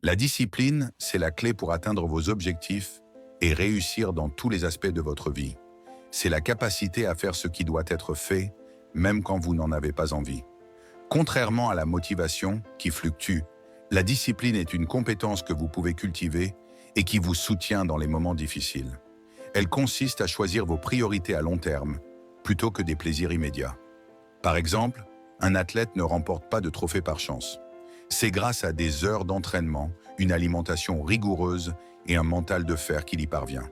La discipline, c'est la clé pour atteindre vos objectifs et réussir dans tous les aspects de votre vie. C'est la capacité à faire ce qui doit être fait, même quand vous n'en avez pas envie. Contrairement à la motivation, qui fluctue, la discipline est une compétence que vous pouvez cultiver et qui vous soutient dans les moments difficiles. Elle consiste à choisir vos priorités à long terme, plutôt que des plaisirs immédiats. Par exemple, un athlète ne remporte pas de trophée par chance. C'est grâce à des heures d'entraînement, une alimentation rigoureuse et un mental de fer qu'il y parvient.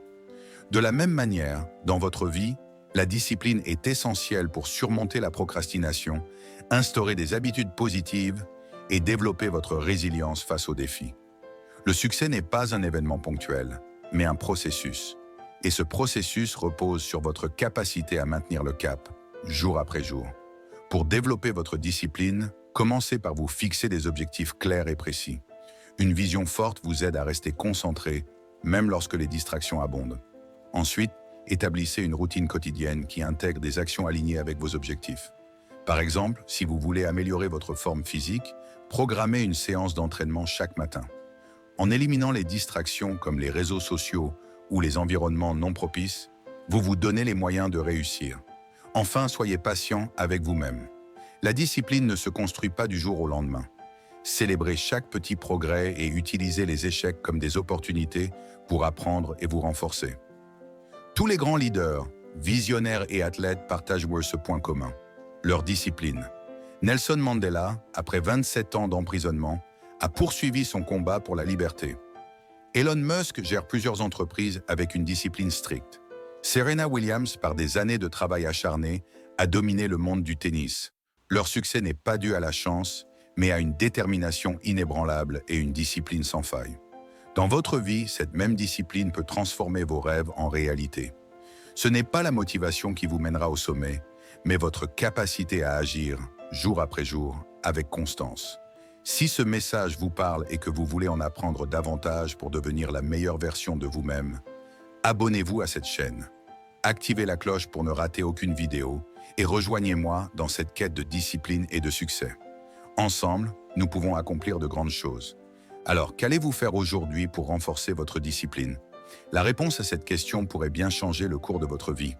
De la même manière, dans votre vie, la discipline est essentielle pour surmonter la procrastination, instaurer des habitudes positives et développer votre résilience face aux défis. Le succès n'est pas un événement ponctuel, mais un processus. Et ce processus repose sur votre capacité à maintenir le cap, jour après jour. Pour développer votre discipline, commencez par vous fixer des objectifs clairs et précis. Une vision forte vous aide à rester concentré, même lorsque les distractions abondent. Ensuite, établissez une routine quotidienne qui intègre des actions alignées avec vos objectifs. Par exemple, si vous voulez améliorer votre forme physique, programmez une séance d'entraînement chaque matin. En éliminant les distractions comme les réseaux sociaux ou les environnements non propices, vous vous donnez les moyens de réussir. Enfin, soyez patient avec vous-même. La discipline ne se construit pas du jour au lendemain. Célébrez chaque petit progrès et utilisez les échecs comme des opportunités pour apprendre et vous renforcer. Tous les grands leaders, visionnaires et athlètes partagent ce point commun, leur discipline. Nelson Mandela, après 27 ans d'emprisonnement, a poursuivi son combat pour la liberté. Elon Musk gère plusieurs entreprises avec une discipline stricte. Serena Williams, par des années de travail acharné, a dominé le monde du tennis. Leur succès n'est pas dû à la chance, mais à une détermination inébranlable et une discipline sans faille. Dans votre vie, cette même discipline peut transformer vos rêves en réalité. Ce n'est pas la motivation qui vous mènera au sommet, mais votre capacité à agir, jour après jour, avec constance. Si ce message vous parle et que vous voulez en apprendre davantage pour devenir la meilleure version de vous-même, abonnez-vous à cette chaîne. Activez la cloche pour ne rater aucune vidéo et rejoignez-moi dans cette quête de discipline et de succès. Ensemble, nous pouvons accomplir de grandes choses. Alors, qu'allez-vous faire aujourd'hui pour renforcer votre discipline? La réponse à cette question pourrait bien changer le cours de votre vie.